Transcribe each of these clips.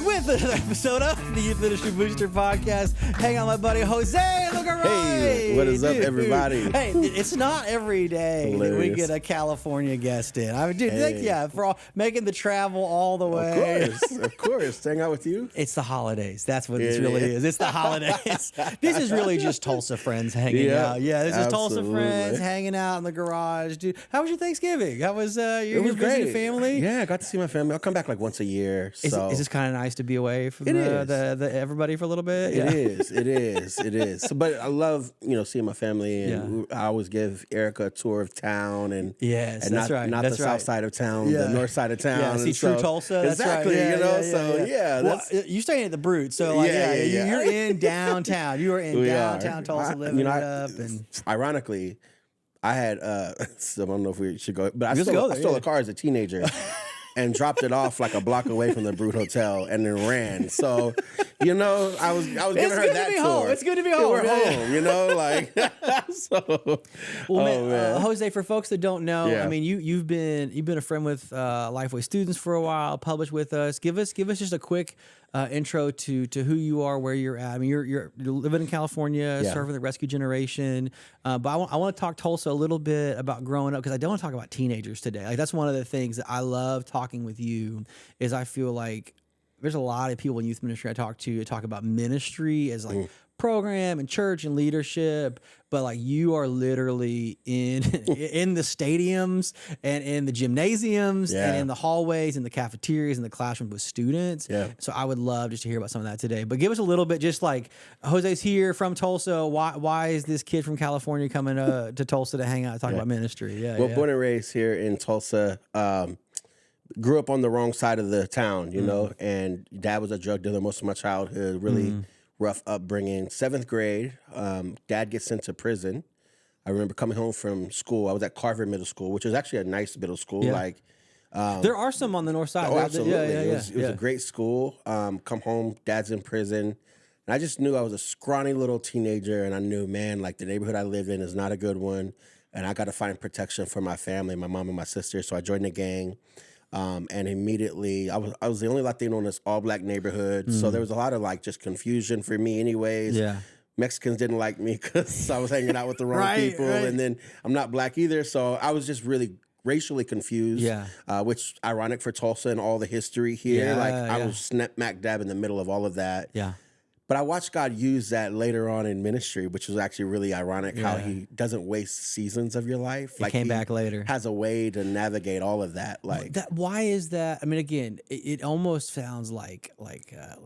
with another episode of the Youth Ministry Booster Podcast. Hang on, my buddy Jose. Look around. Hey, what is up, everybody? Hey, it's not every day that we get a California guest in. I mean, dude, thank you for making the travel all the way. Of course. Hang out with you. It's the holidays. That's what this really is. It's the holidays. This is really just Tulsa friends hanging out. Yeah, this is Tulsa friends hanging out in the garage, dude. How was your Thanksgiving? How was your visiting family? Yeah, I got to see my family. I'll come back like once a year. So. Is this kind of nice to be away from the everybody for a little bit? It is. So, but I love seeing my family, and I always give Erica a tour of town, and not the south side of town, the north side of town. Yeah, see, true Tulsa. Exactly. You're staying at the Brute, so you're in downtown. You are in downtown Tulsa, living it up. And ironically, I had so I don't know if we should go, but I stole a car as a teenager. And dropped it off like a block away from the Brute Hotel, and then ran. So, I was giving her that tour. It's good to be home. We're home, like. So, Jose, for folks that don't know, I mean, you've been a friend with Lifeway students for a while, published with us. Give us just a quick intro to who you are, where you're at. I mean, you're living in California, serving the rescue generation. But I want to talk Tulsa a little bit about growing up, because I don't want to talk about teenagers today. Like, that's one of the things that I love talking with you is I feel like there's a lot of people in youth ministry I talk about ministry as like program and church and leadership, but like you are literally in the stadiums and in the gymnasiums and in the hallways and the cafeterias and the classrooms with students. So I would love just to hear about some of that today. But give us a little bit, just like Jose's here from Tulsa. Why is this kid from California coming to Tulsa to hang out and talk about ministry? Born and raised here in Tulsa. Grew up on the wrong side of the town, and dad was a drug dealer most of my childhood. Really rough upbringing. 7th grade, dad gets sent to prison. I remember coming home from school. I was at Carver Middle School, which is actually a nice middle school. There are some on the north side. Oh, absolutely. It was a great school. Come home, dad's in prison. And I just knew I was a scrawny little teenager, and I knew, man, like the neighborhood I live in is not a good one. And I got to find protection for my family, my mom and my sister. So I joined the gang. And immediately, I was the only Latino in this all-black neighborhood, so there was a lot of like just confusion for me anyways. Mexicans didn't like me because I was hanging out with the wrong people, and then I'm not black either, so I was just really racially confused, which ironic for Tulsa and all the history here. I was smack dab in the middle of all of that. But I watched God use that later on in ministry, which was actually really ironic how he doesn't waste seasons of your life. He came back later. Has a way to navigate all of that. Why is that? I mean, again, it almost sounds like a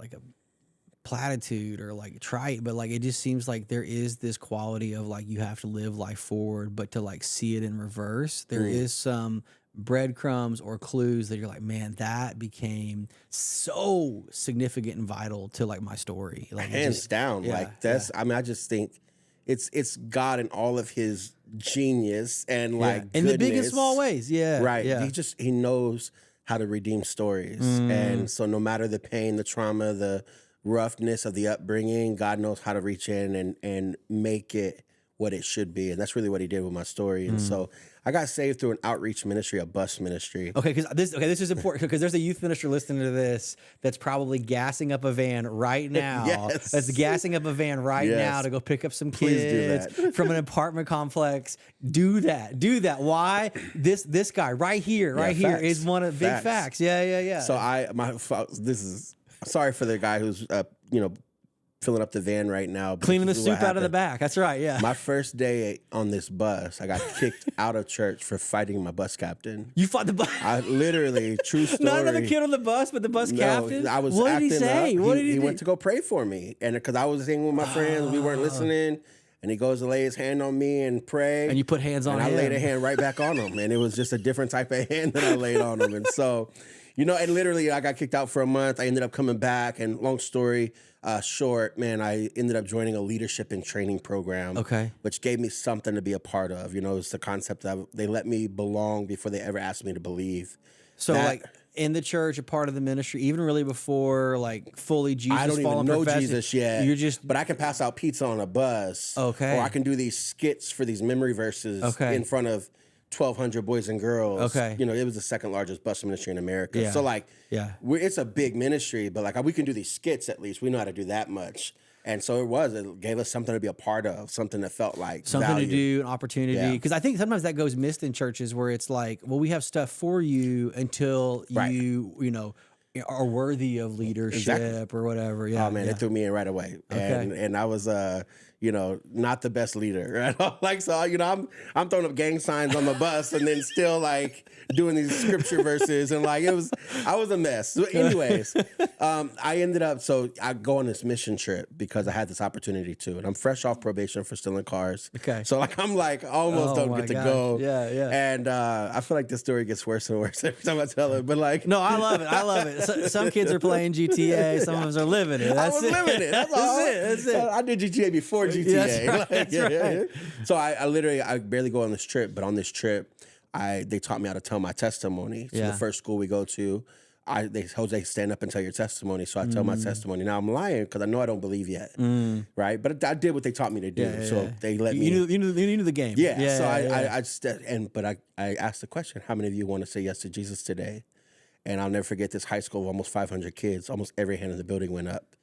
platitude or like trite, but like it just seems like there is this quality of like you have to live life forward, but to like see it in reverse, there is some breadcrumbs or clues that you're like, man, that became so significant and vital to like my story. Like hands down. Like that's I mean, I just think it's God in all of his genius and like in the big and small ways. He knows how to redeem stories. And so no matter the pain, the trauma, the roughness of the upbringing, God knows how to reach in and make it what it should be. And that's really what he did with my story. And so I got saved through an outreach ministry, a bus ministry. Okay, because this is important, because there's a youth minister listening to this that's probably gassing up a van right now. That's gassing up a van right now to go pick up some kids from an apartment complex. Do that. Why? This guy right here is one of the big facts. So this is sorry for the guy who's filling up the van right now. Cleaning the soup out of the back. That's right, yeah. My first day on this bus, I got kicked out of church for fighting my bus captain. You fought the bus? I literally, true story. Not another kid on the bus, but the bus captain? I was what did he say? He went to go pray for me. And because I was hanging with my friends, we weren't listening. And he goes to lay his hand on me and pray. And you put hands on him. And I laid a hand right back on him. And it was just a different type of hand that I laid on him. And so, and literally I got kicked out for a month. I ended up coming back. And long story short, man, I ended up joining a leadership and training program. Which gave me something to be a part of. It's the concept that they let me belong before they ever asked me to believe. So like in the church, a part of the ministry, even really before like fully Jesus. I don't even know Jesus yet. But I can pass out pizza on a bus. Or I can do these skits for these memory verses in front of 1,200 boys and girls. Okay. You know, it was the second largest bus ministry in America. Yeah. So like, Yeah. it's a big ministry, but like we can do these skits at least. We know how to do that much. And so it gave us something to be a part of, something that felt like something value. to do, an opportunity. Yeah. Because I think sometimes that goes missed in churches where it's like, well, we have stuff for you until you know, are worthy of leadership or whatever. Yeah. Oh man, it threw me in right away. Okay. And I was you know, not the best leader, right? Like, so, you know, I'm throwing up gang signs on the bus and then still like doing these scripture verses. And like, I was a mess. So anyways, I ended up, so I go on this mission trip because I had this opportunity to, and I'm fresh off probation for stealing cars. Okay. So like, I'm like, almost don't get to go. Yeah, yeah. And I feel like this story gets worse and worse every time I tell it, but like. No, I love it. I love it. So, some kids are playing GTA. Some of us are living it. I was living it. That's all. That's it. I did GTA before GTA. That's right. Like, That's right. So I literally barely go on this trip, but on this trip, they taught me how to tell my testimony. So the first school we go to, Jose, stand up and tell your testimony. So I tell my testimony. Now I'm lying because I know I don't believe yet, right? But I did what they taught me to do. So they let me. You knew the game. Yeah. So I asked the question: how many of you want to say yes to Jesus today? And I'll never forget this high school of almost 500 kids. Almost every hand in the building went up.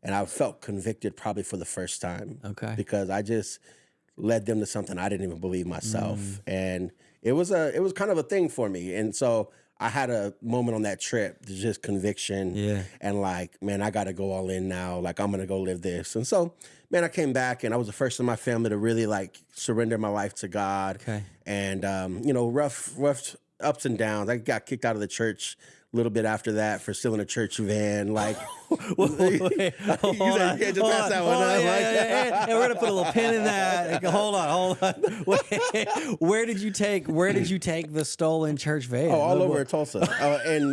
And I felt convicted probably for the first time. Okay. Because I just led them to something I didn't even believe myself. And it was kind of a thing for me. And so I had a moment on that trip, just conviction. Yeah. And like, man, I got to go all in now. Like, I'm going to go live this. And so, man, I came back and I was the first in my family to really like surrender my life to God. Okay. And, you know, rough ups and downs. I got kicked out of the church a little bit after that for stealing a church van. Like, Wait, hold on. You can't just pass that one up. Yeah, we're gonna put a little pin in that. Hold on. Wait, where did you take the stolen church van? Oh, all over Tulsa,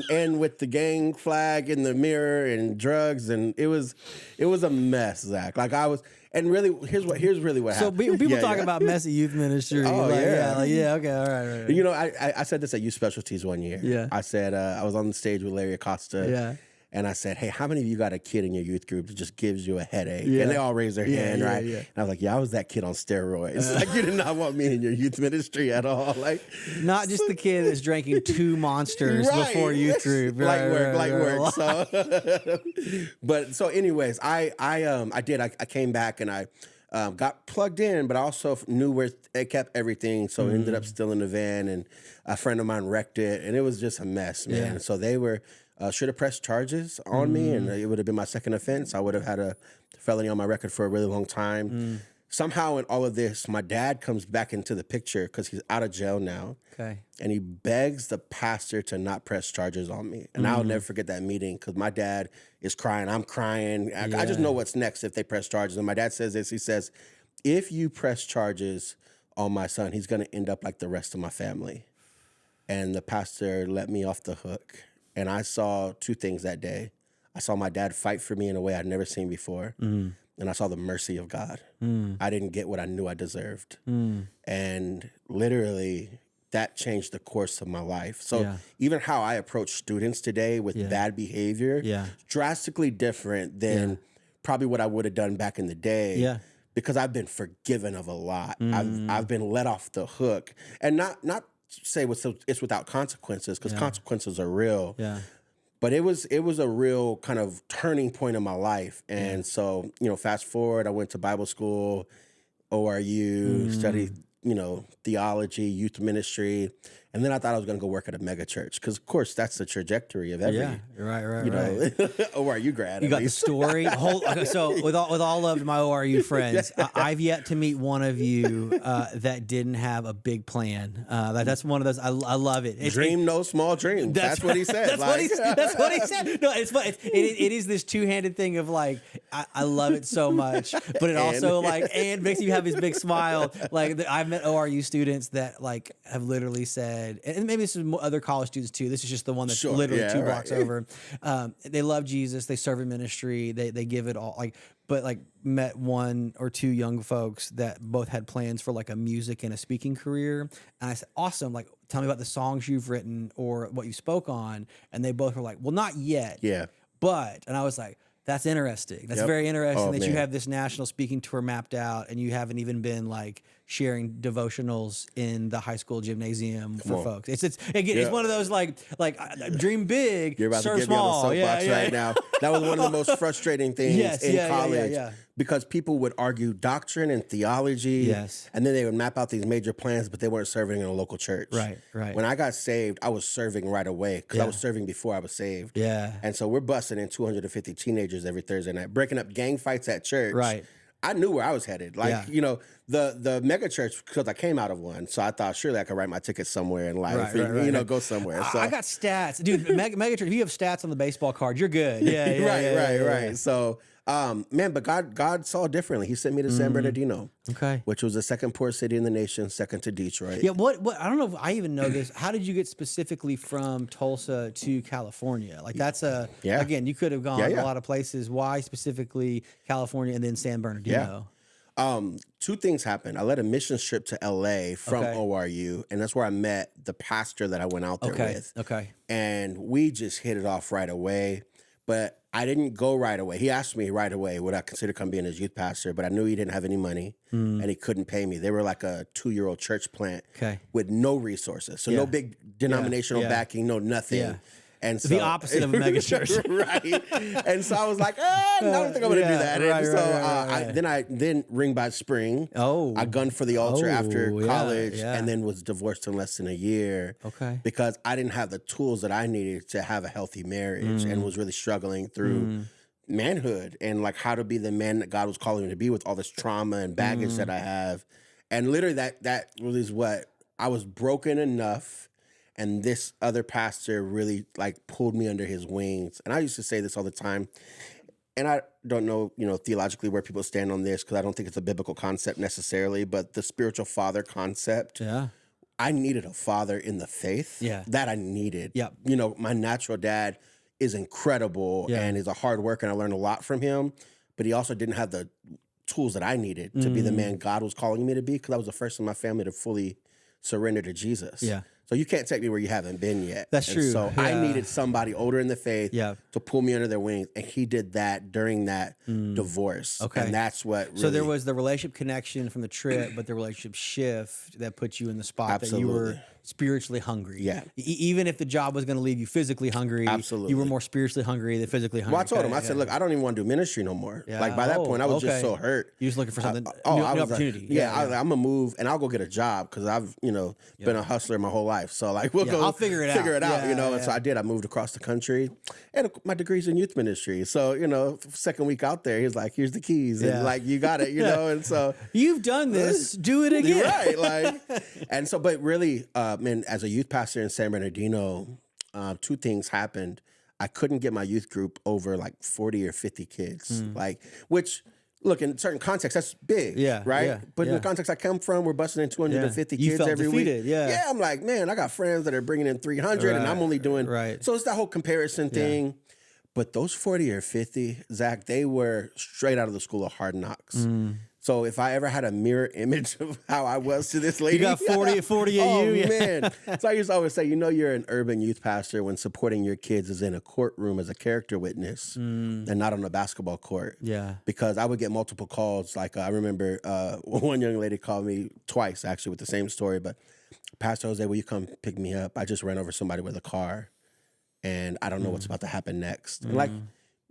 and with the gang flag in the mirror and drugs, and it was a mess, Zach. Like I was. And really, here's really what happened. So people talking about messy youth ministry. Oh, like, yeah. Okay, all right. You know, I said this at Youth Specialties one year. Yeah. I said, I was on the stage with Larry Acosta. Yeah. And I said, hey, how many of you got a kid in your youth group that just gives you a headache? Yeah. And they all raised their hand, right? Yeah. And I was like, yeah, I was that kid on steroids. Like, you did not want me in your youth ministry at all. Like, not just the kid that's drinking 2 monsters before youth group. Light work. So, but so, anyways, I came back and I got plugged in, but I also knew where it kept everything. So ended up still in the van, and a friend of mine wrecked it, and it was just a mess, man. Yeah. So they were. Should have pressed charges on me, and it would have been my second offense. I would have had a felony on my record for a really long time. Somehow in all of this, my dad comes back into the picture because he's out of jail now. Okay. And he begs the pastor to not press charges on me. And I'll never forget that meeting because my dad is crying. I'm crying. I just know what's next if they press charges. And my dad says this. He says, if you press charges on my son, he's going to end up like the rest of my family. And the pastor let me off the hook. And I saw 2 things that day. I saw my dad fight for me in a way I'd never seen before. And I saw the mercy of God. I didn't get what I knew I deserved. And literally, that changed the course of my life. So even how I approach students today with bad behavior, drastically different than probably what I would have done back in the day. Yeah. Because I've been forgiven of a lot. I've been let off the hook. And not say it's without consequences, because consequences are real. Yeah. But it was a real kind of turning point in my life. And so, you know, fast forward, I went to Bible school, ORU, studied, you know, theology, youth ministry. And then I thought I was going to go work at a mega church because, of course, that's the trajectory of every, right. you know, ORU grad. You got the story. So with all of my ORU friends, I've yet to meet one of you that didn't have a big plan. That's one of those. I love it. Dream no small dreams. That's what he said. That's what he said. No, it's fun. It is this two-handed thing of like I love it so much, but it also like and makes you have this big smile. Like I've met ORU students that like have literally said. And maybe this is other college students too. This is just the one that's literally 2 blocks over. They love Jesus. They serve in ministry. They give it all. But met 1 or 2 young folks that both had plans for like a music and a speaking career. And I said, awesome. Like, tell me about the songs you've written or what you spoke on. And they both were like, well, not yet. Yeah. But, and I was like, that's interesting. That's very interesting that you have this national speaking tour mapped out and you haven't even been like sharing devotionals in the high school gymnasium for folks. It's one of those like dream big, You're about serve to get me small. on the soapbox right now. That was one of the most frustrating things in college because people would argue doctrine and theology, and then they would map out these major plans, but they weren't serving in a local church. Right. When I got saved, I was serving right away because I was serving before I was saved. And so we're busting in 250 teenagers every Thursday night, breaking up gang fights at church. Right. I knew where I was headed. Like, you know, the mega church, because I came out of one. So I thought, surely I could write my ticket somewhere in life and, you know, go somewhere. So I got stats. Dude, mega church, if you have stats on the baseball card, you're good. Right. So, man, but God saw differently. He sent me to San Bernardino, which was the second poorest city in the nation, second to Detroit. Yeah, what? I don't know if I even know this. How did you get specifically from Tulsa to California? Like that's again, you could have gone a lot of places. Why specifically California and then San Bernardino? Two things happened. I led a missions trip to LA from ORU, and that's where I met the pastor that I went out there with. And we just hit it off right away. But I didn't go right away. He asked me right away would I consider come being his youth pastor, but I knew he didn't have any money and he couldn't pay me. They were like a 2-year-old church plant with no resources. So no big denominational backing, no nothing. And so, the opposite of a mega church. Right. And so I was like, I don't think I'm going to do that. And so then ring by spring, I gunned for the altar after college and then was divorced in less than a year because I didn't have the tools that I needed to have a healthy marriage and was really struggling through manhood and like how to be the man that God was calling me to be with all this trauma and baggage that I have. And literally that was what I was broken enough. And this other pastor really like pulled me under his wings. And I used to say this all the time. And I don't know, you know, theologically where people stand on this because I don't think it's a biblical concept necessarily, but the spiritual father concept. I needed a father in the faith. That I needed. You know, my natural dad is incredible and is a hard worker and I learned a lot from him. But he also didn't have the tools that I needed to be the man God was calling me to be because I was the first in my family to fully surrender to Jesus. So you can't take me where you haven't been yet. That's true. So I needed somebody older in the faith to pull me under their wings. And he did that during that divorce. And that's what really... So there was the relationship connection from the trip, but the relationship shift that put you in the spot that you were spiritually hungry. Even if the job was going to leave you physically hungry, you were more spiritually hungry than physically hungry. Well, I told him, I said, look, I don't even want to do ministry no more. Like by that point, I was just so hurt. You was looking for something, new opportunity. Like, I'm going to move and I'll go get a job because I've, you know, been a hustler my whole life. So like, we'll go I'll figure it out, you know? And so I did. I moved across the country and my degree's in youth ministry. So, you know, second week out there, he's like, here's the keys. And like, you got it, you know? And so. You've done this, do it again. Right. Like, and so, but really, man, as a youth pastor in San Bernardino, two things happened. I couldn't get my youth group over like 40 or 50 kids, like, which, look, in certain contexts, that's big, right? But in the context I come from, we're busting in 250 kids every defeated, week. I'm like, man, I got friends that are bringing in 300 and I'm only doing, so it's that whole comparison thing. But those 40 or 50, Zach, they were straight out of the school of hard knocks. So if I ever had a mirror image of how I was to this lady. You got 40 at you. Oh, man. So I used to always say, you know, you're an urban youth pastor when supporting your kids is in a courtroom as a character witness and not on a basketball court. Because I would get multiple calls. Like I remember one young lady called me twice, actually, with the same story. But Pastor Jose, will you come pick me up? I just ran over somebody with a car and I don't know what's about to happen next. And like,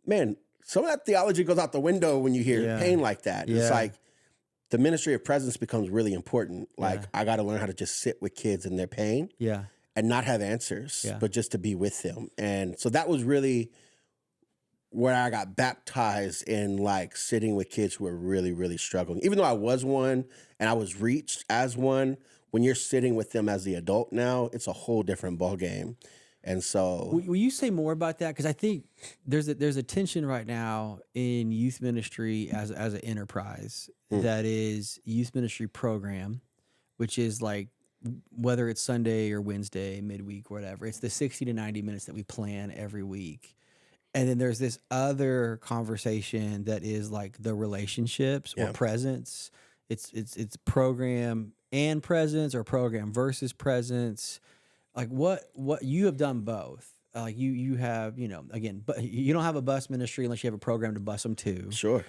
man, some of that theology goes out the window when you hear pain like that. It's like the ministry of presence becomes really important. Like I got to learn how to just sit with kids in their pain and not have answers, but just to be with them. And so that was really where I got baptized in like sitting with kids who were really, really struggling. Even though I was one and I was reached as one, when you're sitting with them as the adult now, it's a whole different ballgame. And so, will you say more about that? Because I think there's a tension right now in youth ministry as an enterprise that is youth ministry program, which is like whether it's Sunday or Wednesday, midweek, whatever. It's the 60 to 90 minutes that we plan every week. And then there's this other conversation that is like the relationships or presence. It's program and presence or program versus presence. Like what you have done both. Like you have, you know, again, but you don't have a bus ministry unless you have a program to bus them to. Sure.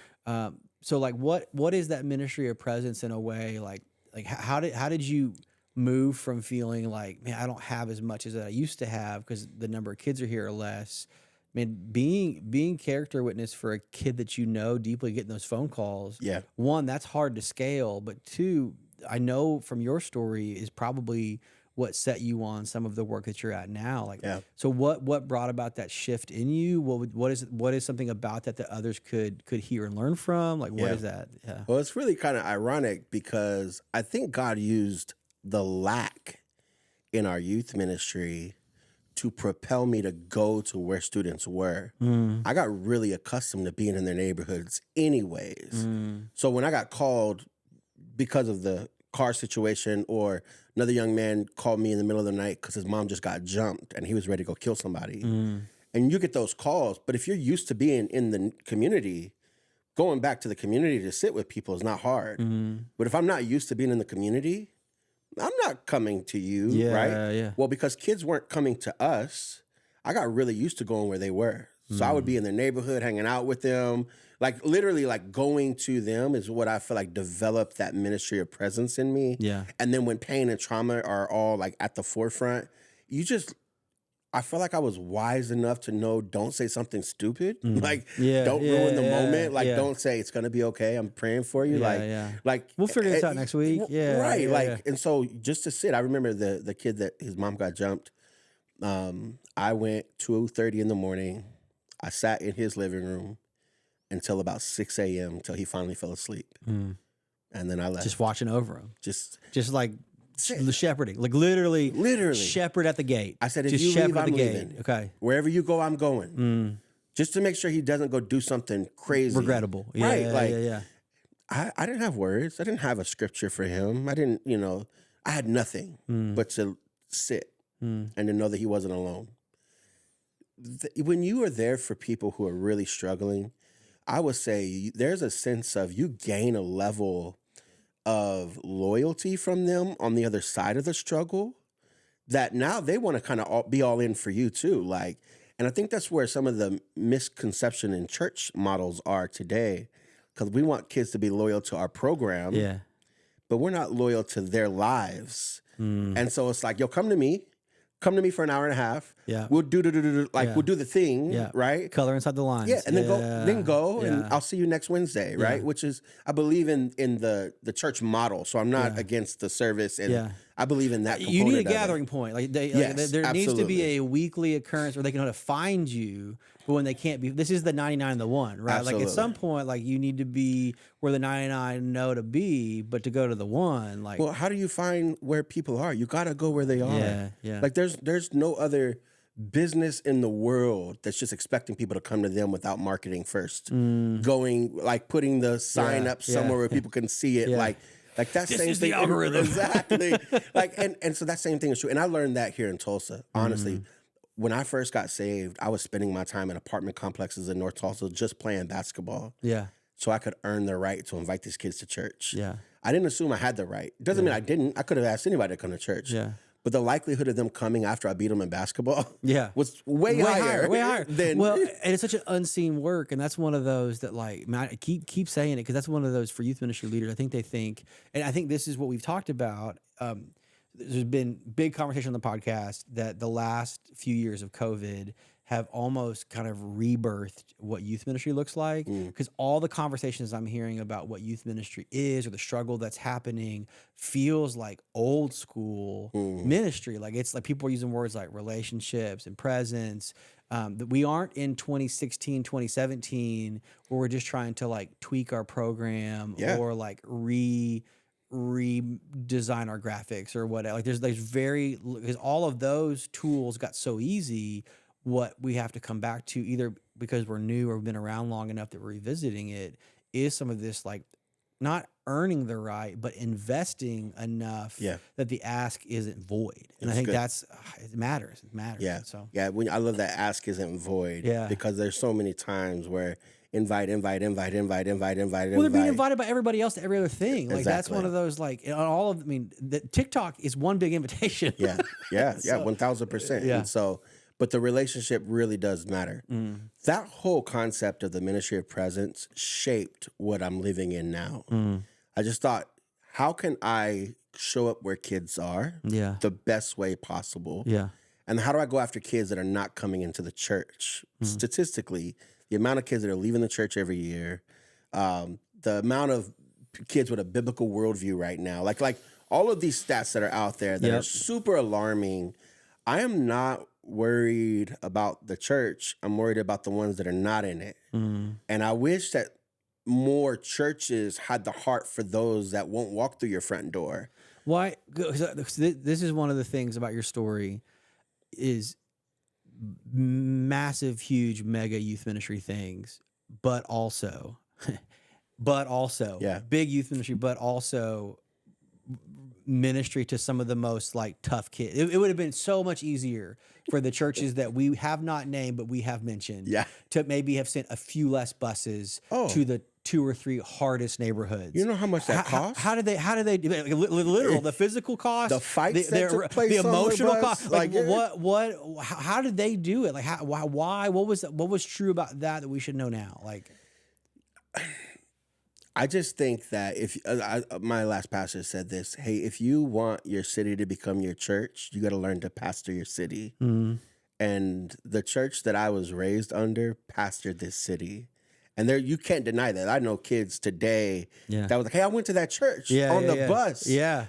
So like what is that ministry of presence in a way? Like like how did you move from feeling like, man, I don't have as much as I used to have because the number of kids are here or less. I mean, being character witness for a kid that you know deeply, getting those phone calls. Yeah. One, that's hard to scale, but two, I know from your story is probably what set you on some of the work that you're at now. Like, Yeah. so what brought about that shift in you? What is something about that others could hear and learn from? Like, what is that? Yeah. Well, it's really kind of ironic because I think God used the lack in our youth ministry to propel me to go to where students were. I got really accustomed to being in their neighborhoods anyways. So when I got called because of the car situation, or another young man called me in the middle of the night because his mom just got jumped and he was ready to go kill somebody. And you get those calls, but if you're used to being in the community, going back to the community to sit with people is not hard. But if I'm not used to being in the community, I'm not coming to you, right? Yeah. Well, because kids weren't coming to us, I got really used to going where they were. So I would be in their neighborhood, hanging out with them. Like literally like going to them is what I feel like developed that ministry of presence in me. Yeah. And then when pain and trauma are all like at the forefront, I feel like I was wise enough to know, don't say something stupid. Like, don't ruin the moment. Like, don't say it's going to be okay. I'm praying for you. Like, we'll figure this out next week. Yeah. Right. Yeah, and so just to sit, I remember the kid that his mom got jumped. I went 2:30 in the morning. I sat in his living room until about 6 a.m. until he finally fell asleep. And then I left. Just watching over him. Just like shepherding, like literally shepherd at the gate. I said, if just you shepherd leave, at I'm the gate. leaving. Okay. Wherever you go, I'm going. Just to make sure he doesn't go do something crazy. Regrettable. Yeah, right. Yeah. I didn't have words. I didn't have a scripture for him. I didn't, I had nothing but to sit and to know that he wasn't alone. When you are there for people who are really struggling, I would say there's a sense of you gain a level of loyalty from them on the other side of the struggle that now they want to kind of be all in for you too. Like, and I think that's where some of the misconception in church models are today, because we want kids to be loyal to our program, but we're not loyal to their lives. And so it's like, yo, come to me for an hour and a half. Yeah. We'll do we'll do the thing, right? Color inside the lines. Yeah, and then go, and I'll see you next Wednesday, right? Which is, I believe in the church model, so I'm not against the service, and I believe in that component. You need a gathering point. Like there absolutely. needs to be a weekly occurrence where they can know how to find you, but when they can't be, this is the 99 and the 1, right? Absolutely. Like at some point, like you need to be where the 99 know to be, but to go to the 1, like. Well, how do you find where people are? You got to go where they are. Yeah. Like there's no other business in the world that's just expecting people to come to them without marketing first. Going, like putting the sign up somewhere where people can see it. Like that this same is thing. The algorithm. Exactly. Like, and so that same thing is true. And I learned that here in Tulsa, honestly. When I first got saved, I was spending my time in apartment complexes in North Tulsa just playing basketball. Yeah. So I could earn the right to invite these kids to church. Yeah. I didn't assume I had the right. Doesn't mean I didn't. I could have asked anybody to come to church. Yeah. But the likelihood of them coming after I beat them in basketball was way Way higher. Well, and it's such an unseen work, and that's one of those that, like, man, I keep saying it because that's one of those for youth ministry leaders. I think they think, and I think this is what we've talked about. There's been big conversation on the podcast that the last few years of COVID have almost kind of rebirthed what youth ministry looks like, because all the conversations I'm hearing about what youth ministry is or the struggle that's happening feels like old school ministry. Like it's like people are using words like relationships and presence. That we aren't in 2016, 2017 where we're just trying to like tweak our program or like redesign our graphics or whatever. Like there's because all of those tools got so easy. What we have to come back to, either because we're new or we've been around long enough that we're revisiting it, is some of this, like, not earning the right, but investing enough that the ask isn't void. And I think that's, it matters. It matters. Yeah. So I love that ask isn't void. Yeah. Because there's so many times where invite. Well, they're being invited by everybody else to every other thing. Like that's one of those, like, the TikTok is one big invitation. Yeah. 1000%. Yeah. And so, but the relationship really does matter. That whole concept of the ministry of presence shaped what I'm living in now. I just thought, how can I show up where kids are Yeah. the best way possible? Yeah. And how do I go after kids that are not coming into the church? Statistically, the amount of kids that are leaving the church every year, the amount of kids with a biblical worldview right now, like all of these stats that are out there that are super alarming. I am not worried about the church. I'm worried about the ones that are not in it. And I wish that more churches had the heart for those that won't walk through your front door. Why? This is one of the things about your story is massive, huge, mega youth ministry things, but also big youth ministry, but also ministry to some of the most like tough kids. It would have been so much easier for the churches that we have not named, but we have mentioned, to maybe have sent a few less buses to the 2 or 3 hardest neighborhoods. You know how much that costs? How do they do it? Like, literal, the physical cost, the fights that took place, the emotional on the bus, cost. Like how did they do it? Like why? What was true about that we should know now? Like, I just think that if my last pastor said this, hey, if you want your city to become your church, you got to learn to pastor your city. And the church that I was raised under pastored this city. And there, you can't deny that. I know kids today that was like, hey, I went to that church on the bus.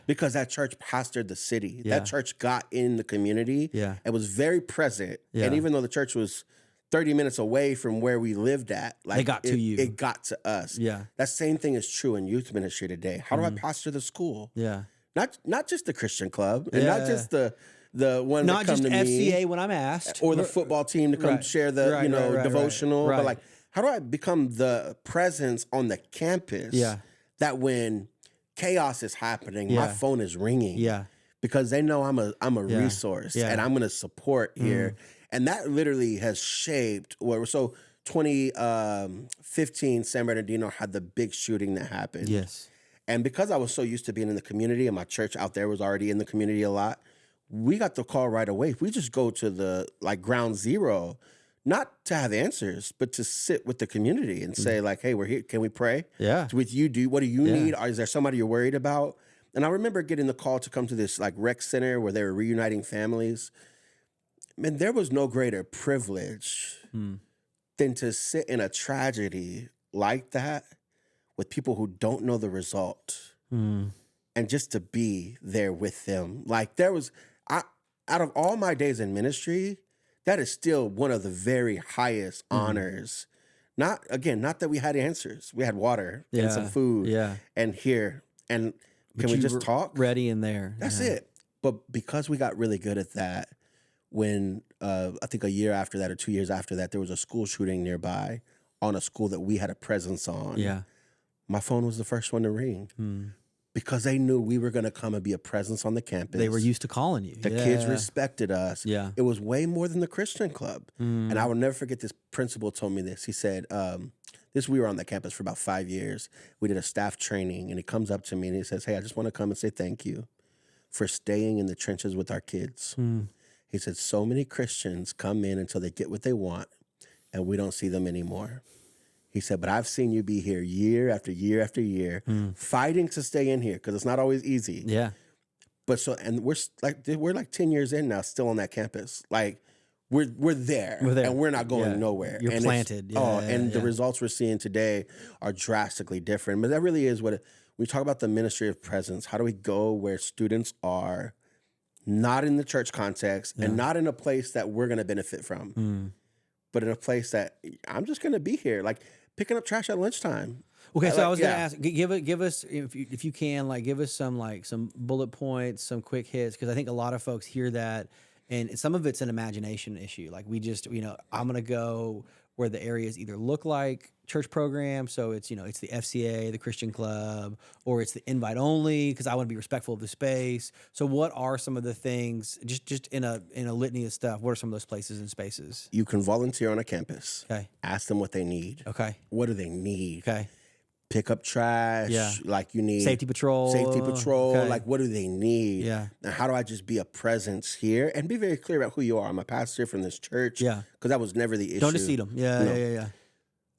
Because that church pastored the city. That church got in the community. It was very present. And even though the church was 30 minutes away from where we lived at, like they got to you. It got to us. That same thing is true in youth ministry today. How do I pastor the school? Not just the Christian club and not just the one not that come just to FCA me, when I'm asked, or the football team to come share the devotional. But like, how do I become the presence on the campus that when chaos is happening, my phone is ringing because they know I'm a resource and I'm going to support here. And that literally has shaped what. So 2015, San Bernardino had the big shooting that happened. And because I was so used to being in the community and my church out there was already in the community a lot, we got the call right away. We just go to the ground zero, not to have answers, but to sit with the community and say like, hey, we're here. Can we pray? With you, what do you need? Or is there somebody you're worried about? And I remember getting the call to come to this like rec center where they were reuniting families. Man, there was no greater privilege than to sit in a tragedy like that with people who don't know the result and just to be there with them. Like out of all my days in ministry, that is still one of the very highest honors. Not that we had answers. We had water and some food and here. And can we just talk? Ready in there. That's it. But because we got really good at that, when I think a year after that or 2 years after that, there was a school shooting nearby on a school that we had a presence on. My phone was the first one to ring because they knew we were going to come and be a presence on the campus. They were used to calling you. The kids respected us. It was way more than the Christian club. And I will never forget this principal told me this. He said, we were on the campus for about 5 years. We did a staff training and he comes up to me and he says, hey, I just want to come and say thank you for staying in the trenches with our kids. He said, so many Christians come in until they get what they want, and we don't see them anymore. He said, but I've seen you be here year after year after year, fighting to stay in here because it's not always easy. But and we're like 10 years in now, still on that campus. Like we're there, and we're not going nowhere. You're and planted. The results we're seeing today are drastically different. But that really is when we talk about the ministry of presence. How do we go where students are? Not in the church context and not in a place that we're going to benefit from, but in a place that I'm just going to be here, like picking up trash at lunchtime. Okay, so I was going to ask, give us if you can, like, give us some bullet points, some quick hits, because I think a lot of folks hear that, and some of it's an imagination issue. Like we just, I'm going to go where the areas either look like church programs, so it's it's the FCA, the Christian club, or it's the invite only because I want to be respectful of the space. So what are some of the things just in a litany of stuff? What are some of those places and spaces? You can volunteer on a campus. Okay. Ask them what they need. Okay. What do they need? Okay. Pick up trash. Like you need safety patrol. Okay. Like what do they need? Yeah. And how do I just be a presence here and be very clear about who you are? I'm a pastor from this church. Yeah. Because that was never the issue. Don't deceive them. Yeah.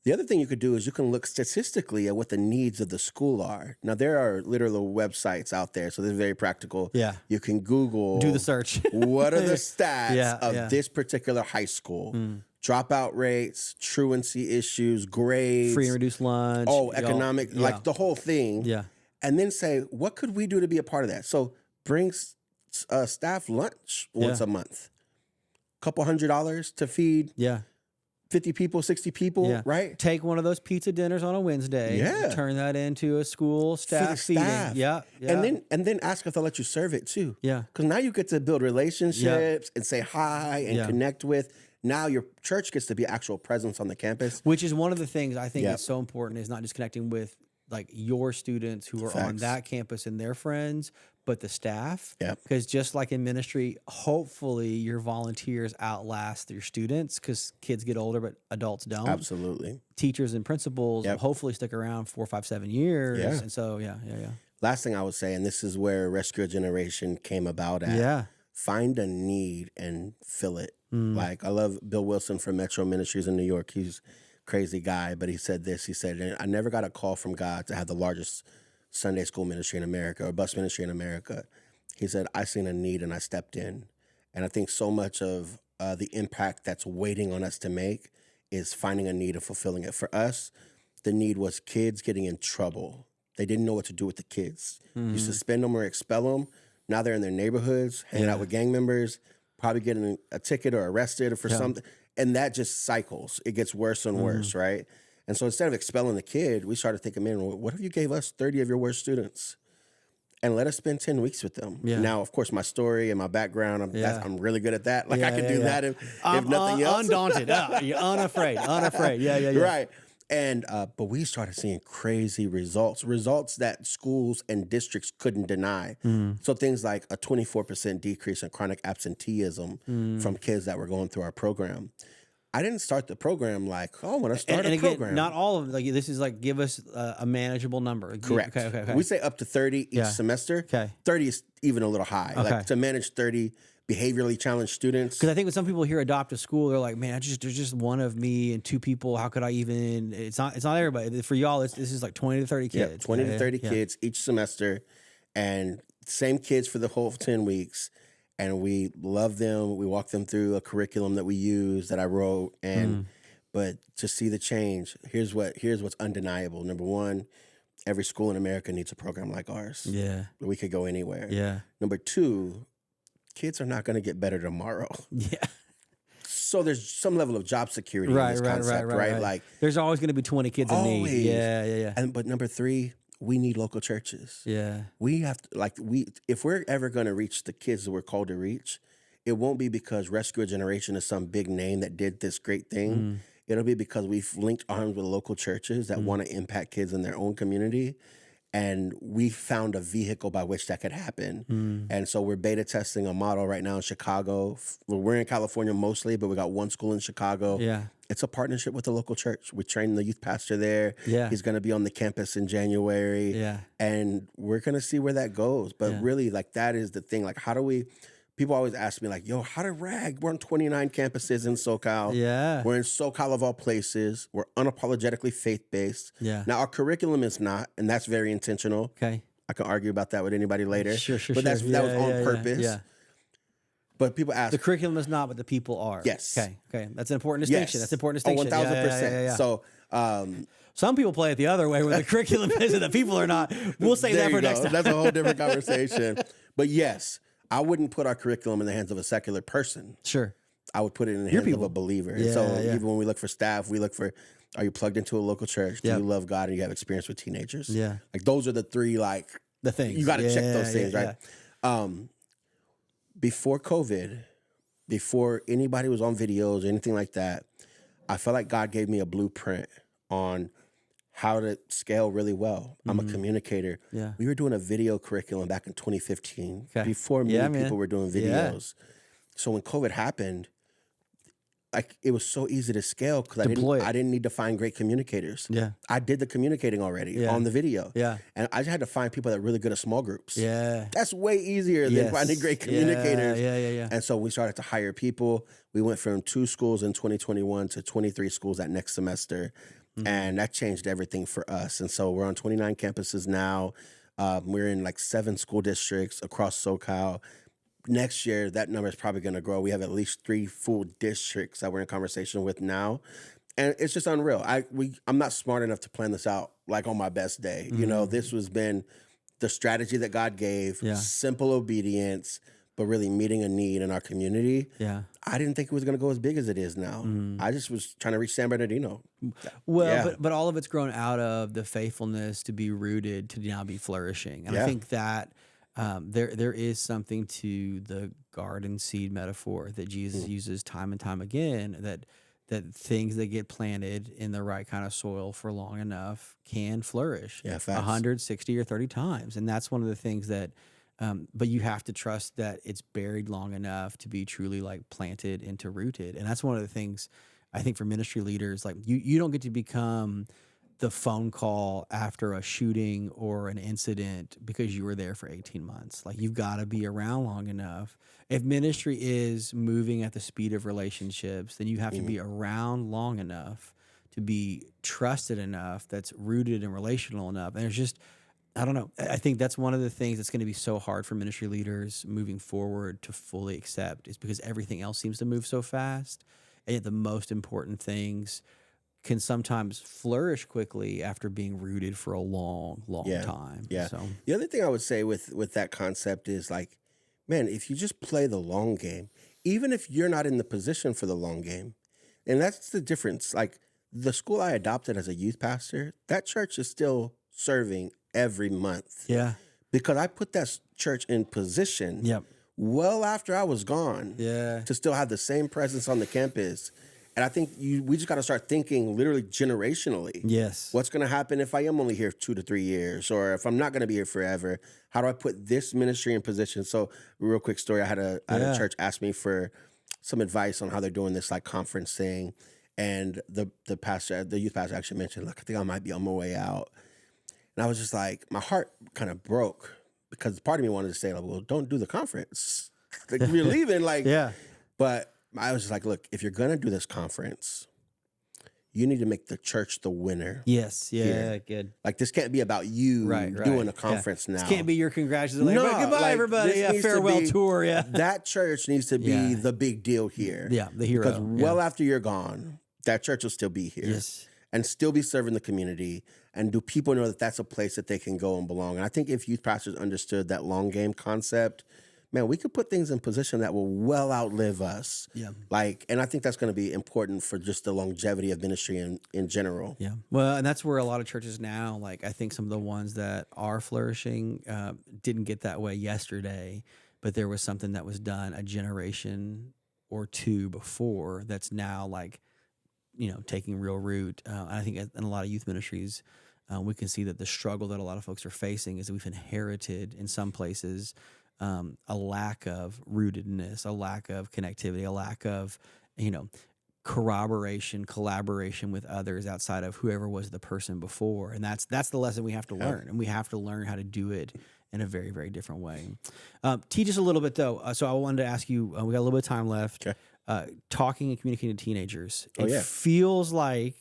The other thing you could do is you can look statistically at what the needs of the school are. Now, there are literal websites out there, so this is very practical. Yeah. You can Google. Do the search. What are the stats of yeah. this particular high school? Dropout rates, truancy issues, grades. Free and reduced lunch. Economic, like the whole thing. Yeah. And then say, what could we do to be a part of that? So bring staff lunch once a month. Couple $100 to feed 50 people, 60 people, right? Take one of those pizza dinners on a Wednesday. Yeah. Turn that into a school staff feeding. Yeah. And then ask if they'll let you serve it too. Yeah. Because now you get to build relationships and say hi and connect with. Now your church gets to be actual presence on the campus. Which is one of the things I think is so important, is not just connecting with like your students who are on that campus and their friends, but the staff. Because just like in ministry, hopefully your volunteers outlast your students, because kids get older, but adults don't. Absolutely. Teachers and principals will hopefully stick around 4, 5, 7 years. And so, Last thing I would say, and this is where Rescue a Generation came about at. Find a need and fill it. Like, I love Bill Wilson from Metro Ministries in New York. He's a crazy guy, but he said this. He said, I never got a call from God to have the largest Sunday school ministry in America or bus ministry in America. He said, I seen a need and I stepped in. And I think so much of the impact that's waiting on us to make is finding a need and fulfilling it. For us, the need was kids getting in trouble. They didn't know what to do with the kids. You suspend them or expel them. Now they're in their neighborhoods, hanging out with gang members, probably getting a ticket or arrested for something. And that just cycles. It gets worse and worse, right? And so instead of expelling the kid, we started thinking, man, what if you gave us 30 of your worst students and let us spend 10 weeks with them? Now, of course, my story and my background, I'm really good at that. Like I could do that if nothing else. Undaunted. You're unafraid. Right. And but we started seeing crazy results that schools and districts couldn't deny. So things like a 24% decrease in chronic absenteeism from kids that were going through our program. I didn't start the program like, I want to start a program. Again, not all of them. Like, this is like, give us a manageable number. Correct. Okay. We say up to 30 each semester. 30 is even a little high. Like to manage 30 behaviorally challenged students. Because I think when some people hear adopt a school, they're like, man, there's just one of me and 2 people. How could I even? It's not everybody. For y'all, this is like 20 to 30 kids. 20 to 30 kids each semester, and same kids for the whole 10 weeks. And we love them. We walk them through a curriculum that we use that I wrote, and but to see the change, here's what's undeniable. Number one, every school in America needs a program like ours. We could go anywhere. Number two, kids are not going to get better tomorrow. So there's some level of job security in this concept, right? Like there's always going to be 20 kids in need. And but number three, we need local churches. We have to, if we're ever going to reach the kids that we're called to reach, it won't be because Rescue a Generation is some big name that did this great thing. It'll be because we've linked arms with local churches that want to impact kids in their own community. And we found a vehicle by which that could happen. And so we're beta testing a model right now in Chicago. We're in California mostly, but we got one school in Chicago. It's a partnership with the local church. We trained the youth pastor there. He's going to be on the campus in January. And we're going to see where that goes. But really, like, that is the thing. Like, how do we... People always ask me, like, yo, how to rag? We're on 29 campuses in SoCal. We're in SoCal of all places. We're unapologetically faith-based. Now, our curriculum is not, and that's very intentional. I can argue about that with anybody later. But that was on purpose. But people ask. The curriculum is not, but the people are. Yes. Okay. That's an important distinction. That's an important distinction. 1,000%. So, some people play it the other way, where the curriculum is and the people are not. We'll save that for next time. That's a whole different conversation. But yes, I wouldn't put our curriculum in the hands of a secular person. I would put it in the hands of a believer. So even when we look for staff, we look for, are you plugged into a local church? Do you love God and you have experience with teenagers? Like, those are the three, like, the things. You got to check those things, right? Before COVID, before anybody was on videos or anything like that, I felt like God gave me a blueprint on how to scale really well. I'm a communicator. We were doing a video curriculum back in 2015 before many people were doing videos. So when COVID happened, like, it was so easy to scale because I didn't need to find great communicators. I did the communicating already on the video. And I just had to find people that are really good at small groups. That's way easier than finding great communicators. And so we started to hire people. We went from 2 schools in 2021 to 23 schools that next semester. and that changed everything for us. And so we're on 29 campuses now. We're in like 7 school districts across SoCal. Next year, that number is probably going to grow. We have at least 3 full districts that we're in conversation with now. And it's just unreal. I'm not smart enough to plan this out like on my best day. You know, this has been the strategy that God gave, simple obedience, but really meeting a need in our community. Yeah. I didn't think it was going to go as big as it is now. I just was trying to reach San Bernardino. Well, but all of it's grown out of the faithfulness to be rooted, to now be flourishing. And I think that there is something to the garden seed metaphor that Jesus uses time and time again, that things that get planted in the right kind of soil for long enough can flourish. Yeah, facts. 160 or 30 times. And that's one of the things that, but you have to trust that it's buried long enough to be truly like planted into rooted. And that's one of the things I think for ministry leaders, like you don't get to become the phone call after a shooting or an incident because you were there for 18 months. Like you've got to be around long enough. If ministry is moving at the speed of relationships, then you have to be around long enough to be trusted enough, that's rooted and relational enough. And it's just, I don't know. I think that's one of the things that's going to be so hard for ministry leaders moving forward to fully accept, is because everything else seems to move so fast. And yet the most important things can sometimes flourish quickly after being rooted for a long time. Yeah. So the other thing I would say with that concept is like, man, if you just play the long game, even if you're not in the position for the long game, and that's the difference. Like the school I adopted as a youth pastor, that church is still serving every month. Yeah. Because I put that church in position well after I was gone to still have the same presence on the campus. And I think we just got to start thinking literally generationally. Yes. What's going to happen if I am only here 2 to 3 years, or if I'm not going to be here forever? How do I put this ministry in position? So, real quick story: I had a church ask me for some advice on how they're doing this like conference thing, and the youth pastor actually mentioned, "Look, I think I might be on my way out," and I was just like, my heart kind of broke because part of me wanted to say, like, "Well, don't do the conference. Like, you're leaving, like." But I was just like, look, if you're going to do this conference, you need to make the church the winner. Yes. Yeah. Here. Good. Like, this can't be about you doing a conference now. This can't be your congratulations. No, Goodbye, like, everybody. Yeah, farewell tour. Yeah. That church needs to be the big deal here. Yeah, the hero. Because after you're gone, that church will still be here. Yes. And still be serving the community. And do people know that that's a place that they can go and belong? And I think if youth pastors understood that long game concept, man, we could put things in position that will well outlive us. Yeah. And I think that's going to be important for just the longevity of ministry in general. Yeah. Well, and that's where a lot of churches now, like I think some of the ones that are flourishing didn't get that way yesterday, but there was something that was done a generation or two before that's now like, taking real root. And I think in a lot of youth ministries, we can see that the struggle that a lot of folks are facing is that we've inherited in some places a lack of rootedness, a lack of connectivity, a lack of, corroboration, collaboration with others outside of whoever was the person before. And that's the lesson we have to learn. And we have to learn how to do it in a very, very different way. Teach us a little bit, though. So I wanted to ask you, we got a little bit of time left, talking and communicating to teenagers. It feels like,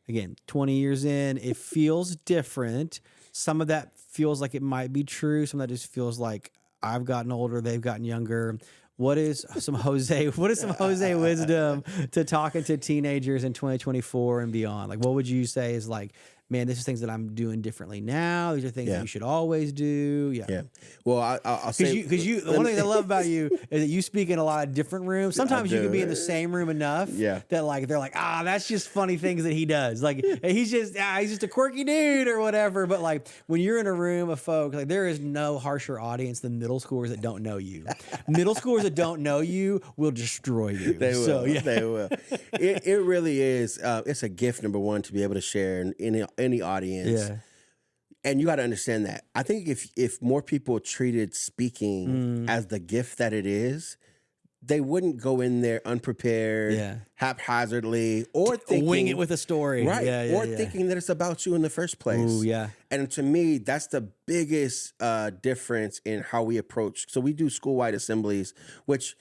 again, 20 years in, it feels different. Some of that feels like it might be true. Some of that just feels like I've gotten older, they've gotten younger. What is some Jose wisdom to talking to teenagers in 2024 and beyond? Like, what would you say is like, man, this is things that I'm doing differently now. These are things that you should always do. Yeah. Well, I'll say, because the one thing I love about you is that you speak in a lot of different rooms. Sometimes you can be in the same room enough that like they're like, that's just funny things that he does. Like he's just a quirky dude or whatever. But like when you're in a room of folks, like there is no harsher audience than middle schoolers that don't know you. Middle schoolers that don't know you will destroy you. They will. So, They will. It really is. It's a gift, number one, to be able to share in any audience. Yeah. And you got to understand that. I think if more people treated speaking as the gift that it is, they wouldn't go in there unprepared, haphazardly, or thinking, wing it with a story. Right. Thinking that it's about you in the first place. Ooh, yeah. And to me, that's the biggest difference in how we approach. So we do school-wide assemblies, which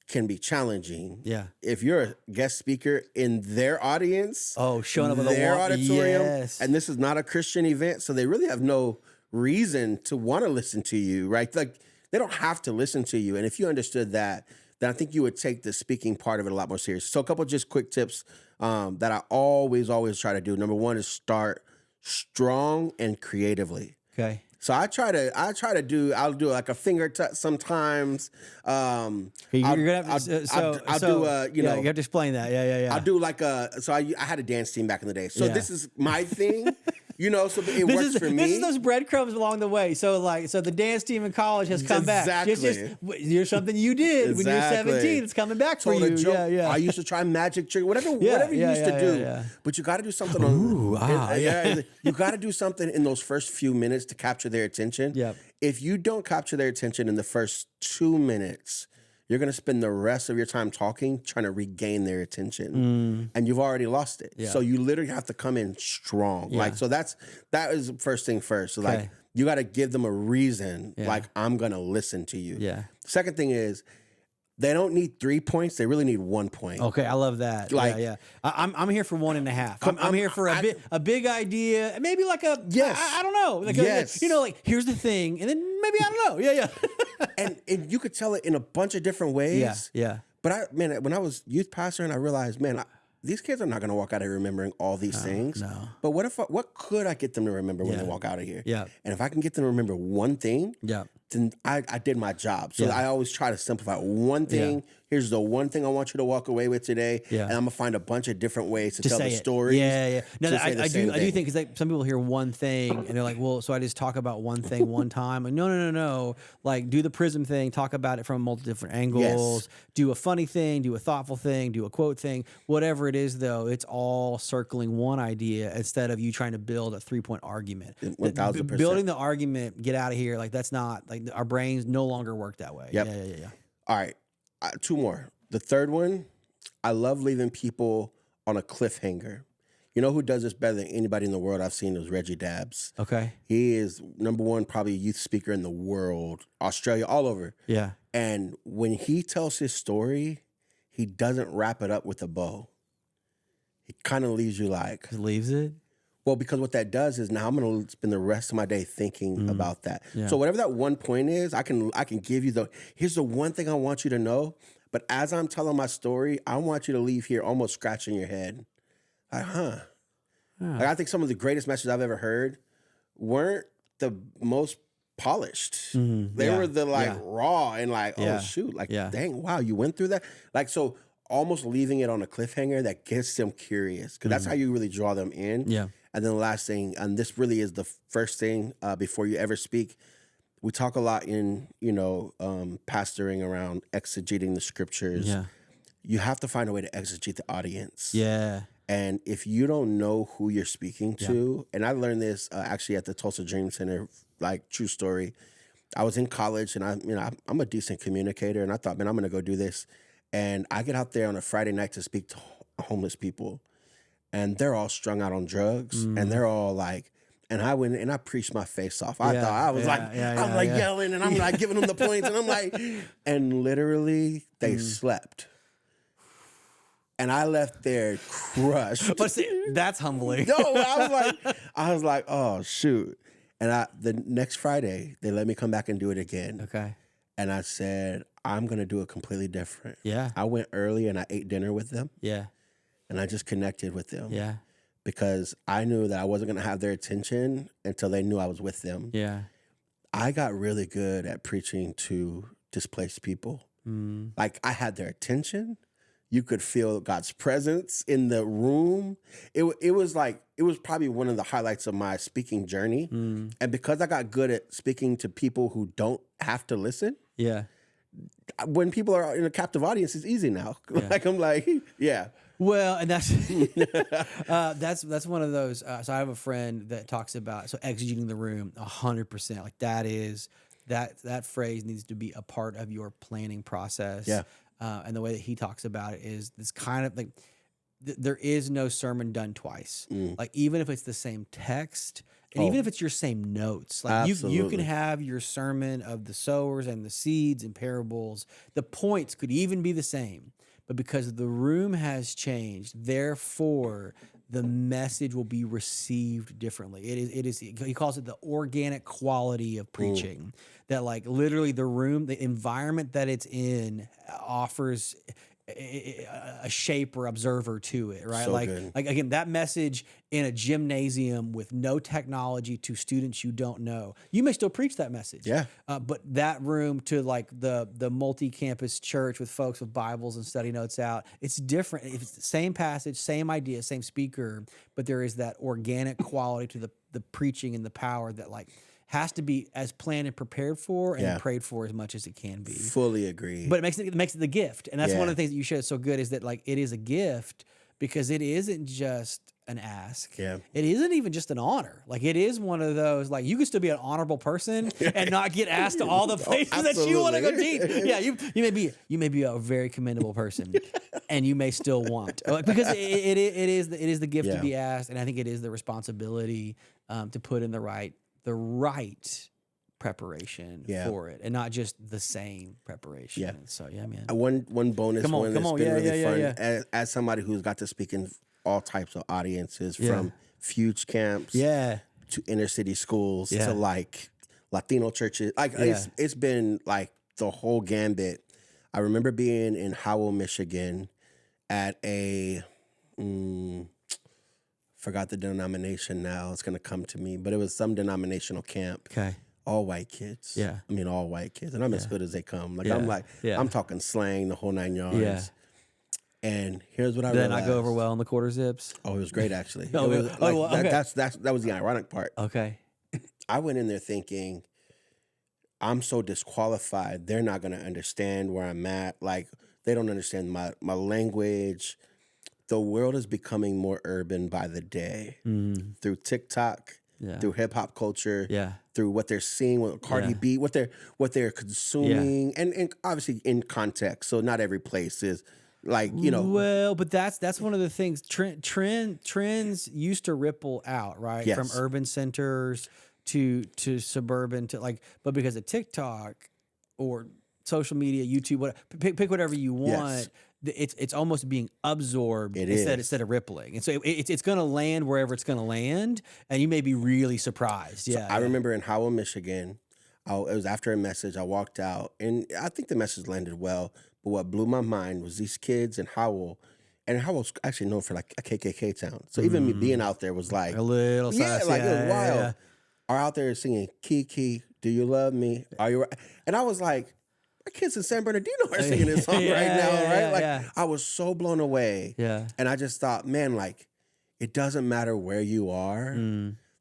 can be challenging. Yeah. If you're a guest speaker in their audience, showing up with their auditorium, yes. and this is not a Christian event, so they really have no reason to want to listen to you, right? Like they don't have to listen to you. And if you understood that, then I think you would take the speaking part of it a lot more serious. So a couple just quick tips that I always try to do. Number one is start strong and creatively. Okay. So I'll do like a finger touch sometimes. You're gonna have to, you have to explain that. Yeah. I'll do like I had a dance team back in the day. So this is my thing, so it works for me. This is those breadcrumbs along the way. So the dance team in college has come back. Here's something you did when you were 17. It's coming back for you. Yeah. I used to try magic trick, whatever you used to do. Yeah. But you got to do something you got to do something in those first few minutes to capture their attention. Yep. If you don't capture their attention in the first 2 minutes, you're going to spend the rest of your time talking, trying to regain their attention. And you've already lost it. Yeah. So you literally have to come in strong. Yeah. That is first thing first. So you got to give them a reason, I'm going to listen to you. Yeah. Second thing is, they don't need 3 points. They really need 1 point. Okay, I love that. I'm here for 1.5. I'm here for a big idea, maybe like a I don't know. Like here's the thing, and then maybe I don't know. Yeah. and you could tell it in a bunch of different ways. Yeah. But when I was youth pastor, and I realized, these kids are not going to walk out of here remembering all these things. No. But what could I get them to remember when they walk out of here? Yeah. And if I can get them to remember one thing, then I did my job. So I always try to simplify one thing. Here's the one thing I want you to walk away with today. Yeah. And I'm gonna find a bunch of different ways to tell the story. Yeah. No, I do think because some people hear one thing and they're like, well, so I just talk about one thing one time. Like, no. Like do the prism thing, talk about it from multiple different angles. Yes. Do a funny thing, do a thoughtful thing, do a quote thing. Whatever it is, though, it's all circling one idea instead of you trying to build a 3-point argument. 1000%. Building the argument, get out of here. Like that's not like our brains no longer work that way. Yep. Yeah. All right. 2 more. The third one, I love leaving people on a cliffhanger. You know who does this better than anybody in the world I've seen is Reggie Dabbs. Okay. He is number one, probably a youth speaker in the world, Australia, all over. Yeah. And when he tells his story, he doesn't wrap it up with a bow. He kind of leaves you like... He leaves it? Well, because what that does is now I'm going to spend the rest of my day thinking about that. Yeah. So whatever that 1 point is, I can give you here's the one thing I want you to know. But as I'm telling my story, I want you to leave here almost scratching your head. Like, Like, I think some of the greatest messages I've ever heard weren't the most polished. They were the raw and oh shoot, dang, wow, you went through that. Like, so almost leaving it on a cliffhanger that gets them curious because that's how you really draw them in. Yeah. And then the last thing, and this really is the first thing before you ever speak, we talk a lot in, pastoring around exegeting the scriptures. Yeah. You have to find a way to exegete the audience. Yeah. And if you don't know who you're speaking to, and I learned this actually at the Tulsa Dream Center, like true story. I was in college and I'm a decent communicator and I thought, man, I'm going to go do this. And I get out there on a Friday night to speak to homeless people. And they're all strung out on drugs, and they're all like, and I went and I preached my face off. I thought I was yelling, and I'm like giving them the points, and I'm like, and literally they slept, and I left there crushed. But see, that's humbling. No, I was like, oh shoot, and the next Friday they let me come back and do it again. Okay, and I said I'm gonna do it completely different. Yeah, I went early and I ate dinner with them. Yeah. And I just connected with them. Yeah. Because I knew that I wasn't going to have their attention until they knew I was with them. Yeah. I got really good at preaching to displaced people. Like I had their attention. You could feel God's presence in the room. It was probably one of the highlights of my speaking journey. And because I got good at speaking to people who don't have to listen. Yeah. When people are in a captive audience, it's easy now. Like I'm like, yeah. Well, and that's that's one of those. So I have a friend that talks about exegeting the room 100%. Like that phrase needs to be a part of your planning process. Yeah. And the way that he talks about it is this kind of like there is no sermon done twice. Like even if it's the same text, and even if it's your same notes, like you can have your sermon of the sowers and the seeds and parables. The points could even be the same, but because the room has changed, therefore the message will be received differently. It is. He calls it the organic quality of preaching. That like literally the room, the environment that it's in offers a shape or observer to it, right? So like good. like again, that message in a gymnasium with no technology to students you don't know, you may still preach that message. Yeah. But that room to like the multi-campus church with folks with Bibles and study notes out, it's different. It's the same passage, same idea, same speaker, but there is that organic quality to the preaching and the power that like has to be as planned and prepared for and prayed for as much as it can be. Fully agree. But it makes it the gift. And that's one of the things that you shared so good is that like it is a gift because it isn't just an ask. Yeah. It isn't even just an honor. Like it is one of those, like you can still be an honorable person and not get asked to all the places that you want to go teach. Yeah, you may be a very commendable person and you may still want. Because it is the gift to be asked, and I think it is the responsibility to put in the right preparation for it, and not just the same preparation. Yeah. So yeah, man. One bonus one that's been really fun. As somebody who's got to speak in all types of audiences, from Fuge camps to inner city schools to like Latino churches. Like it's been like the whole gambit. I remember being in Howell, Michigan at a forgot the denomination now. It's gonna come to me, but it was some denominational camp. Okay. All white kids. Yeah. I mean, all white kids. And I'm as hood as they come. Like, I'm talking slang, the whole 9 yards. Yeah. And here's what I Did realized. that not go over well in the quarter zips? Oh, it was great, actually. Okay. That was the ironic part. Okay. I went in there thinking, I'm so disqualified. They're not going to understand where I'm at. Like, they don't understand my language. The world is becoming more urban by the day through TikTok, through hip hop culture, through what they're seeing with Cardi B, what they're consuming, and obviously in context. So not every place is like, you know. Well, but that's one of the things. Trends used to ripple out, right? Yes. From urban centers to suburban to like, but because of TikTok or social media, YouTube, whatever, pick whatever you want. Yes. It's almost being absorbed instead of rippling, and so it's going to land wherever it's going to land, and you may be really surprised. So I remember in Howell, Michigan, it was after a message. I walked out, and I think the message landed well. But what blew my mind was these kids in Howell, and Howell's actually known for like a KKK town. So even me being out there was like a little sus, it was wild. Yeah. Are out there singing "Kiki, do you love me? Are you?" And I was like, my kids in San Bernardino are singing this song right now, right? Like I was so blown away. Yeah. And I just thought, man, like it doesn't matter where you are.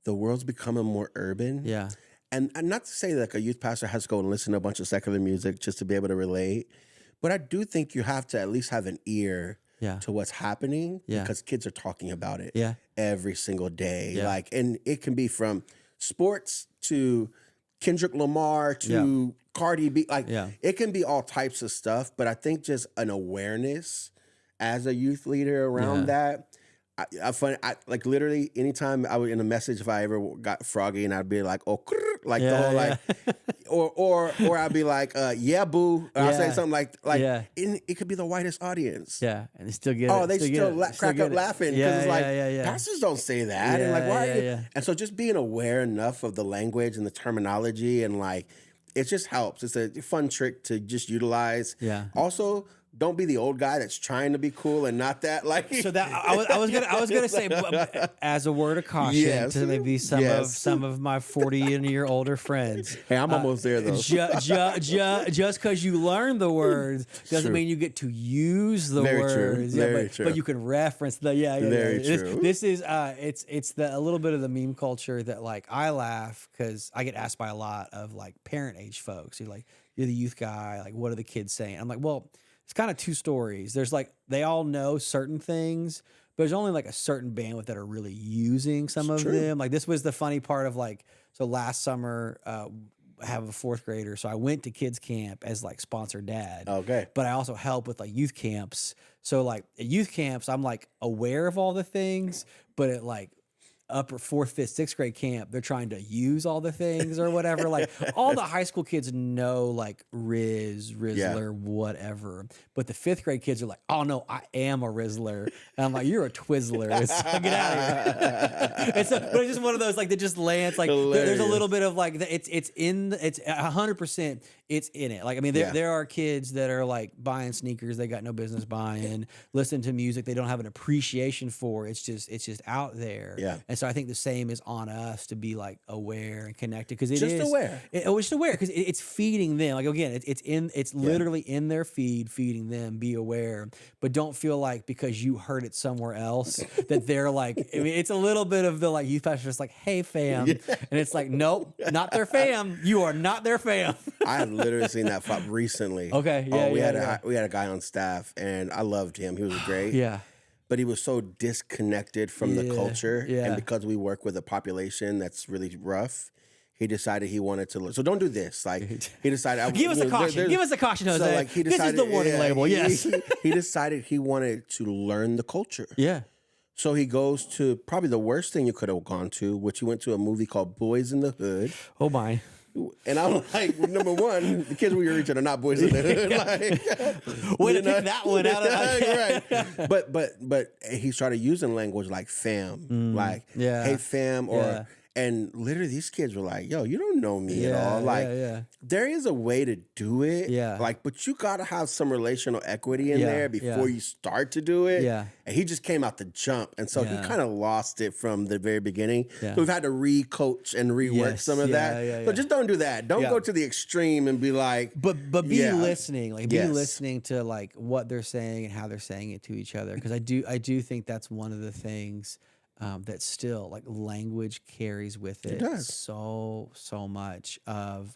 The world's becoming more urban. Yeah. And not to say that like a youth pastor has to go and listen to a bunch of secular music just to be able to relate, but I do think you have to at least have an ear to what's happening because kids are talking about it every single day. Yeah. Like, and it can be from sports to Kendrick Lamar to Cardi B. Like, it can be all types of stuff, but I think just an awareness as a youth leader around that. I find like literally anytime I would in a message, if I ever got froggy and I'd be like, oh, like the whole like, or I'd be like, yeah, boo. Or I'll say something like it could be the whitest audience. Yeah, and they still get it. Oh, they still crack up laughing because it's like pastors don't say that, and like why? Are you? And so just being aware enough of the language and the terminology and like it just helps. It's a fun trick to just utilize. Yeah. Also, don't be the old guy that's trying to be cool and not that. Like so that I was gonna say as a word of caution to maybe some of my 40 and year older friends. Hey, I'm almost there though. Just because you learn the words doesn't mean you get to use the words. Very true. But you can reference the Very true. This is it's a little bit of the meme culture that like I laugh because I get asked by a lot of like parent age folks. You're like you're the youth guy. Like what are the kids saying? I'm like well. It's kind of two stories. There's like, they all know certain things, but there's only like a certain bandwidth that are really using some of them. Like this was the funny part of like, so last summer, have a fourth grader, so I went to kids camp as like sponsored dad. Okay. But I also help with like youth camps. So like at youth camps, I'm like aware of all the things, but at like upper fourth, fifth, sixth grade camp, they're trying to use all the things or whatever. Like all the high school kids know like Rizzler, whatever. But the fifth grade kids are like, oh no, I am a Rizzler. And I'm like, you're a Twizzler. It's like, get out of here. But it's just one of those like that just lands like there's a little bit of like it's 100% it's in it. Like I mean there are kids that are like buying sneakers they got no business buying, listening to music they don't have an appreciation for. It's just out there. Yeah. And so I think the same is on us to be like aware and connected because Just aware. Just aware because it's feeding them. Like again, it's literally in their feed, feeding them. Be aware, but don't feel like because you heard it somewhere else that they're like. I mean, it's a little bit of the like youth pastor just like, hey fam, and it's like, nope, not their fam. You are not their fam. I have literally seen that recently. Okay, yeah, we had a guy on staff, and I loved him. He was great. Yeah. But he was so disconnected from the culture. Yeah. And because we work with a population that's really rough, he decided he wanted to learn. So don't do this. Like he decided. Give us a caution. Give us a caution, Jose. So like he decided, this is the warning label. Yes. He decided he wanted to learn the culture. Yeah. So he goes to probably the worst thing you could have gone to, which he went to a movie called Boys in the Hood. Oh my. And I'm like, number one, the kids we were reaching are not boys in the hood. Like, way to pick that one out of right. But he started using language like fam, like hey fam, or and literally these kids were like, yo, you don't know me at all. Like there is a way to do it. Yeah. Like, but you gotta have some relational equity in there before you start to do it. Yeah. And he just came out the jump. And so he kind of lost it from the very beginning. Yeah. So we've had to re-coach and rework some of that. So just don't do that. Don't go to the extreme and be like, but be listening, like be listening to like what they're saying and how they're saying it to each other. Because I do think that's one of the things that still like language carries with it, so much of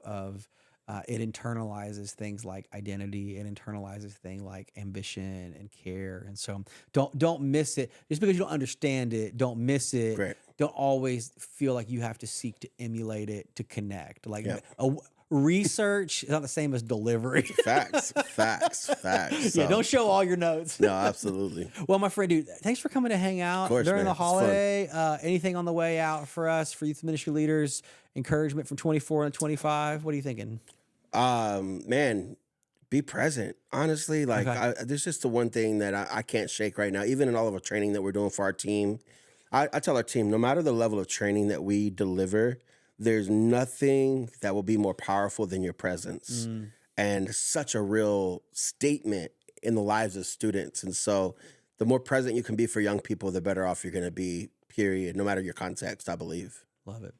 it internalizes things like identity. It internalizes things like ambition and care. And so don't miss it. Just because you don't understand it, don't miss it. Great. Don't always feel like you have to seek to emulate it to connect. Like research is not the same as delivery. Facts. So, don't show all your notes. No, absolutely. Well, my friend, dude, thanks for coming to hang out during the holiday. Anything on the way out for us, for youth ministry leaders, encouragement from 24 and 25? What are you thinking? Man, be present. Honestly, like there's just the one thing that I can't shake right now. Even in all of our training that we're doing for our team, I tell our team, no matter the level of training that we deliver, there's nothing that will be more powerful than your presence. And such a real statement in the lives of students. And so the more present you can be for young people, the better off you're going to be, period, no matter your context, I believe. Love it.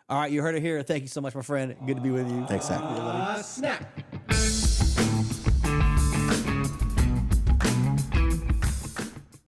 All right, you heard it here. Thank you so much, my friend. Good to be with you. Thanks, Zach. Snap.